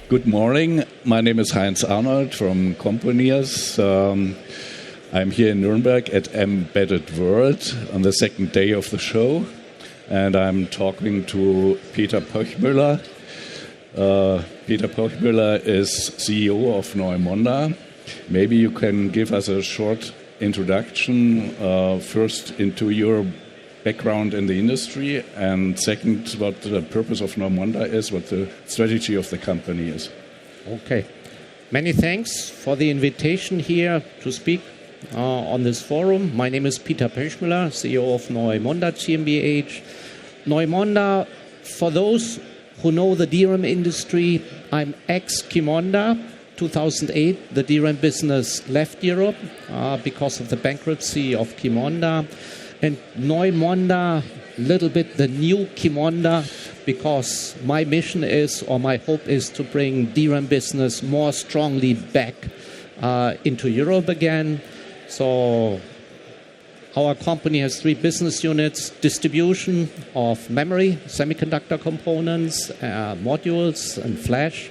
Good morning. My name is Heinz Arnold from Companies. I'm here in Nuremberg at Embedded World on the second day of the show, and I'm talking to Peter Pöchmüller. Peter Pöchmüller is CEO of Neumonda. Maybe you can give us a short introduction, first into your background in the industry, and second, what the purpose of Neumonda is, what the strategy of the company is. Okay. Many thanks for the invitation here to speak on this forum. My name is Peter Pöchmüller, CEO of Neumonda GmbH. Neumonda, for those who know the DRAM industry, I'm ex-Qimonda. 2008, the DRAM business left Europe because of the bankruptcy of Qimonda. And Neumonda, little bit the new Qimonda, because my mission is, or my hope is, to bring DRAM business more strongly back into Europe again. So our company has 3 business units: distribution of memory, semiconductor components, modules, and flash.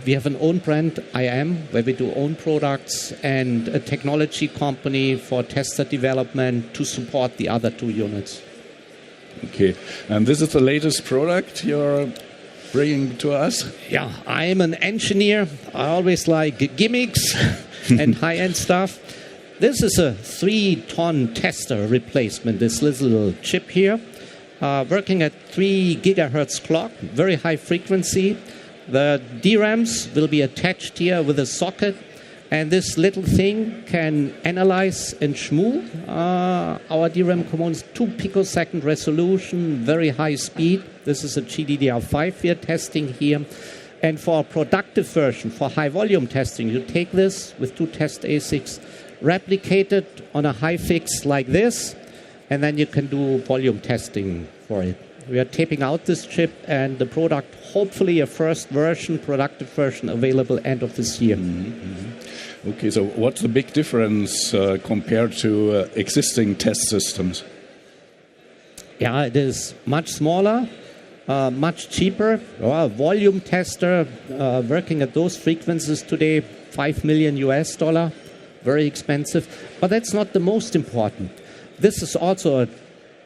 We have an own brand, IM, where we do own products, and a technology company for tester development to support the other 2 units. Okay, and this is the latest product you're bringing to us? Yeah, I'm an engineer. I always like gimmicks and high-end stuff. This is a 3-ton tester replacement, this little chip here, working at 3 gigahertz clock, very high frequency. The DRAMs will be attached here with a socket, and this little thing can analyze and schmoo our DRAM components, 2 picosecond resolution, very high speed. This is a GDDR5 we are testing here. And for a productive version, for high volume testing, you take this with 2 test ASICs, replicate it on a high fix like this, and then you can do volume testing for it. We are taping out this chip, and the product, hopefully a first version, productive version, available end of this year. Mm-hmm. Okay, so what's the big difference compared to existing test systems? Yeah, it is much smaller, much cheaper. Volume tester working at those frequencies today, $5 million, very expensive. But that's not the most important. This is also a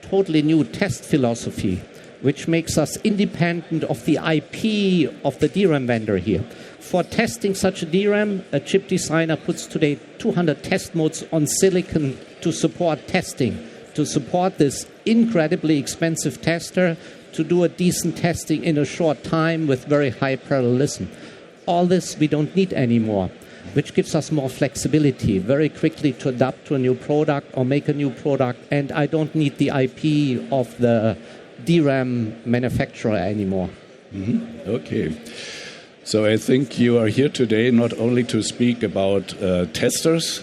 totally new test philosophy, which makes us independent of the IP of the DRAM vendor here. For testing such a DRAM, a chip designer puts today 200 test modes on silicon to support testing, to support this incredibly expensive tester, to do a decent testing in a short time with very high parallelism. All this we don't need anymore, which gives us more flexibility, very quickly to adapt to a new product or make a new product, and I don't need the IP of the DRAM manufacturer anymore. Mm-hmm. Okay. So I think you are here today not only to speak about testers,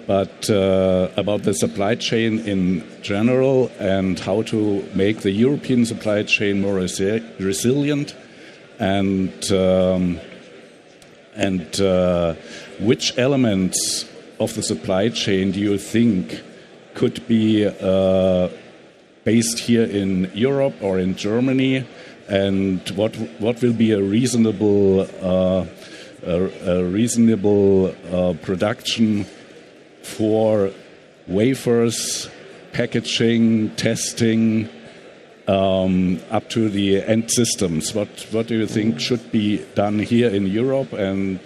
but about the supply chain in general and how to make the European supply chain more resilient, and which elements of the supply chain do you think could be based here in Europe or in Germany, and what will be a reasonable production for wafers, packaging, testing, up to the end systems? What do you think should be done here in Europe, and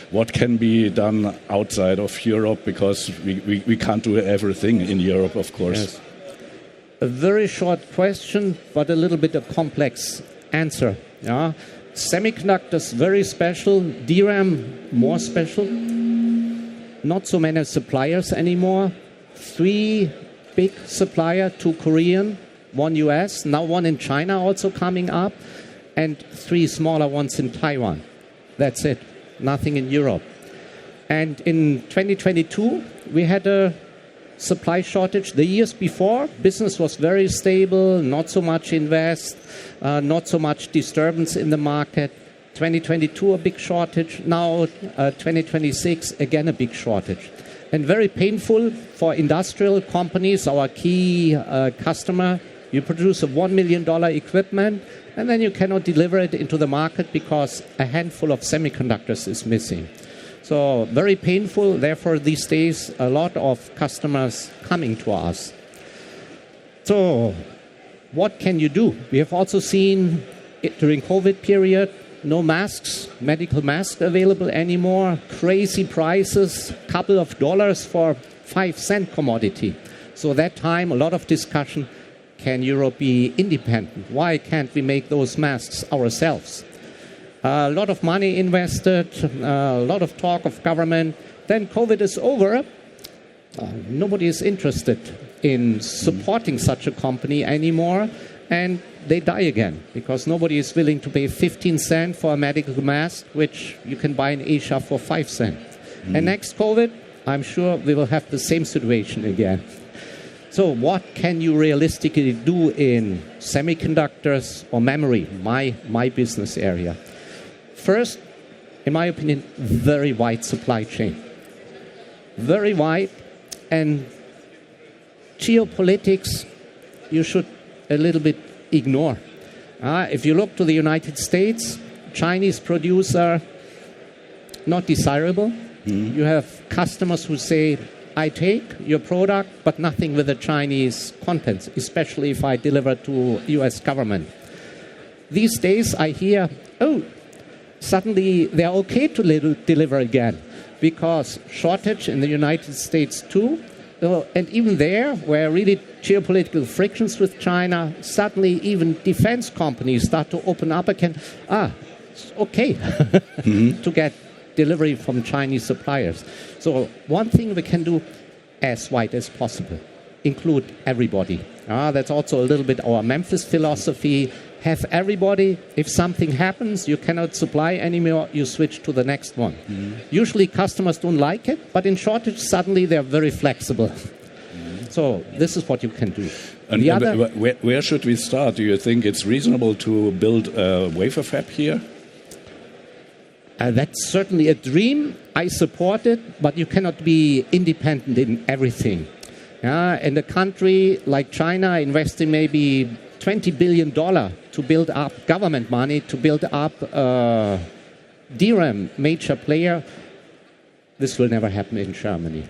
what can be done outside of Europe? Because we can't do everything in Europe, of course. Yes. A very short question, but a little bit of complex answer. Yeah? Semiconductors, very special. DRAM, more special. Not so many suppliers anymore. 3 big suppliers, 2 Korean, 1 US, now 1 in China also coming up, and 3 smaller ones in Taiwan. That's it. Nothing in Europe. And in 2022, we had a supply shortage. The years before, business was very stable, not so much invest, not so much disturbance in the market. 2022, a big shortage. Now, 2026, again, a big shortage. And very painful for industrial companies, our key customer, You produce a $1 million equipment, and then you cannot deliver it into the market because a handful of semiconductors is missing. So very painful. Therefore, these days, a lot of customers coming to us. So what can you do? We have also seen during COVID period, no masks, medical masks available anymore, crazy prices, couple of dollars for 5-cent commodity. So that time, a lot of discussion, can Europe be independent? Why can't we make those masks ourselves? A lot of money invested, a lot of talk of government. Then COVID is over. Nobody is interested in supporting such a company anymore, and they die again because nobody is willing to pay 15 cents for a medical mask, which you can buy in Asia for 5 cents. And next COVID, I'm sure we will have the same situation again. So what can you realistically do in semiconductors or memory, my business area? First, in my opinion, very wide supply chain. Very wide, and geopolitics you should a little bit ignore. If you look to the United States, Chinese producer, not desirable. You have customers who say, I take your product, but nothing with the Chinese contents, especially if I deliver to US government. These days I hear, suddenly they're okay to deliver again because shortage in the United States too. And even there, where really geopolitical frictions with China, suddenly even defense companies start to open up again. It's okay to get delivery from Chinese suppliers. So one thing we can do as wide as possible, include everybody. That's also a little bit our Memphis philosophy. Have everybody. If something happens, you cannot supply anymore, you switch to the next one. Usually customers don't like it, but in shortage, suddenly they're very flexible. So this is what you can do. And where should we start? Do you think it's reasonable to build a wafer fab here? That's certainly a dream. I support it, but you cannot be independent in everything. In a country like China, investing maybe $20 billion to build up government money, to build up a DRAM major player, this will never happen in Germany.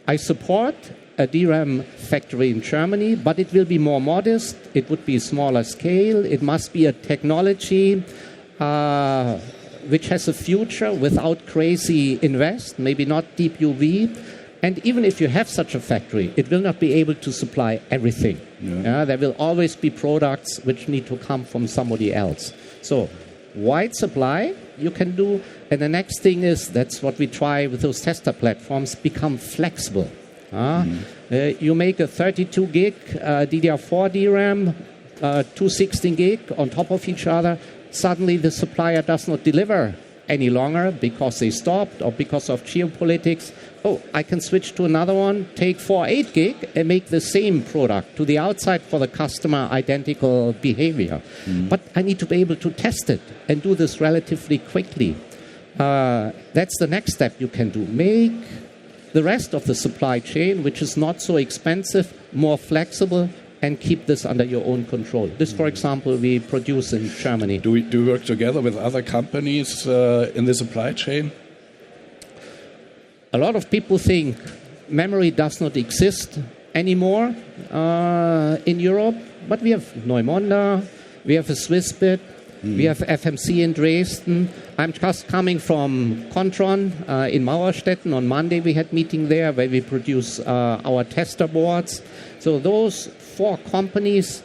I support a DRAM factory in Germany, but it will be more modest. It would be smaller scale. It must be a technology which has a future without crazy invest, maybe not deep UV. And even if you have such a factory, it will not be able to supply everything. There will always be products which need to come from somebody else. So wide supply you can do. And the next thing is, that's what we try with those tester platforms, become flexible. You make a 32 gig DDR4 DRAM, 2 16 gig on top of each other. Suddenly the supplier does not deliver any longer because they stopped or because of geopolitics. I can switch to another one, take 4 8 gig and make the same product to the outside for the customer, identical behavior. But I need to be able to test it and do this relatively quickly. That's the next step you can do. Make the rest of the supply chain, which is not so expensive, more flexible, and keep this under your own control. This, for example, we produce in Germany. Do we work together with other companies in the supply chain? A lot of people think memory does not exist anymore in Europe, but we have Neumonda, we have a Swissbit, we have FMC in Dresden. I'm just coming from Kontron in Mauerstetten. On Monday we had meeting there where we produce our tester boards. So those 4 companies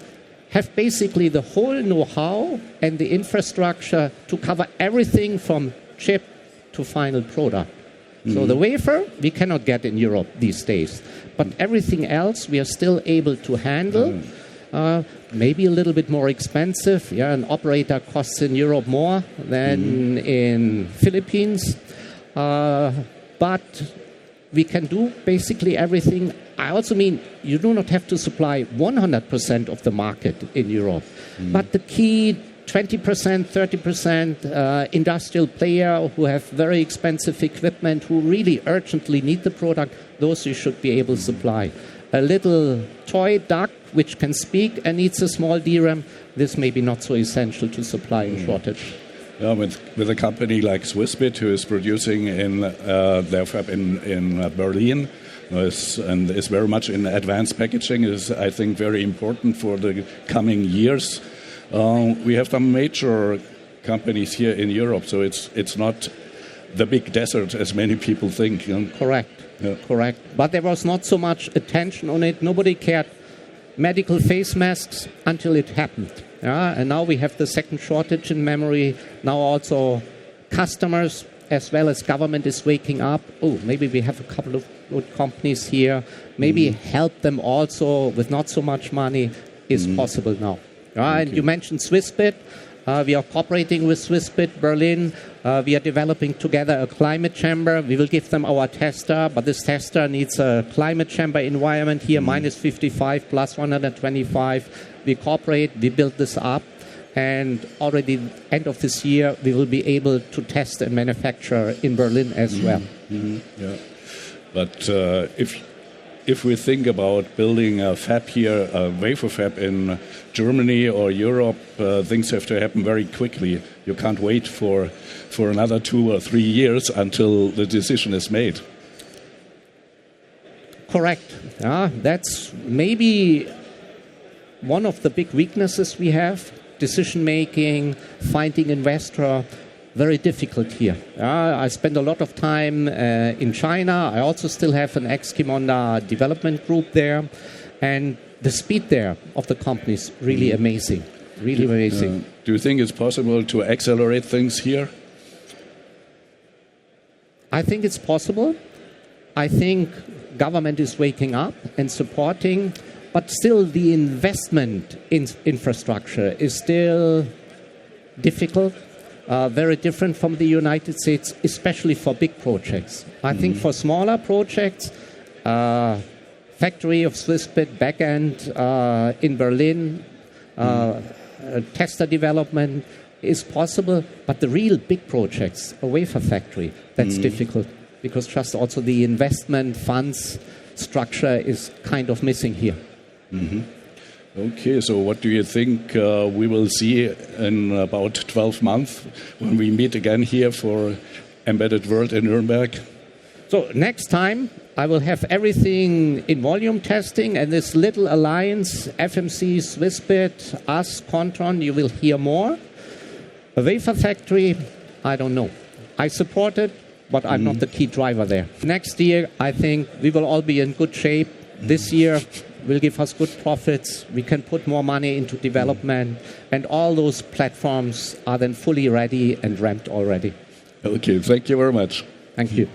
have basically the whole know-how and the infrastructure to cover everything from chip to final product. So the wafer we cannot get in Europe these days, but everything else we are still able to handle. Maybe a little bit more expensive. An operator costs in Europe more than in Philippines, but we can do basically everything. I also mean you do not have to supply 100% of the market in Europe, but the key 20%, 30% industrial player who have very expensive equipment, who really urgently need the product, those you should be able to supply. a little toy duck which can speak and needs a small DRAM, this may be not so essential to supply in shortage. Yeah, with a company like Swissbit, who is producing in their fab in Berlin, and is very much in advanced packaging, is, I think, very important for the coming years. We have some major companies here in Europe, so it's not the big desert as many people think. Correct. Yeah. Correct. But there was not so much attention on it. Nobody cared medical face masks until it happened. Yeah? And now we have the second shortage in memory. Now also customers as well as government is waking up. Oh, maybe we have a couple of good companies here. Maybe help them also with not so much money is possible now. And you mentioned Swissbit. We are cooperating with Swissbit Berlin. We are developing together a climate chamber. We will give them our tester, but this tester needs a climate chamber environment here, minus 55, plus 125. We cooperate, we build this up, and already end of this year, we will be able to test and manufacture in Berlin as well. Yeah. But if we think about building a fab here, a wafer fab in Germany or Europe, things have to happen very quickly. You can't wait for another 2 or 3 years until the decision is made. Correct. That's maybe one of the big weaknesses we have. Decision making, finding investor, very difficult here. I spend a lot of time in China. I also still have an ex-Neumonda development group there. And the speed there of the company is really amazing. Really amazing. Do you think it's possible to accelerate things here? I think it's possible. I think government is waking up and supporting. But still the investment in infrastructure is still difficult. Very different from the United States, especially for big projects. I think for smaller projects, factory of Swissbit backend in Berlin, tester development is possible, but the real big projects, a wafer factory, that's difficult because just also the investment funds structure is kind of missing here. Okay, so what do you think we will see in about 12 months when we meet again here for Embedded World in Nuremberg? So next time I will have everything in volume testing and this little alliance, FMC, Swissbit, us, Kontron, you will hear more. A wafer factory, I don't know. I support it, but I'm not the key driver there. Next year, I think we will all be in good shape. This year will give us good profits. We can put more money into development, and all those platforms are then fully ready and ramped already. Okay, thank you very much. Thank you.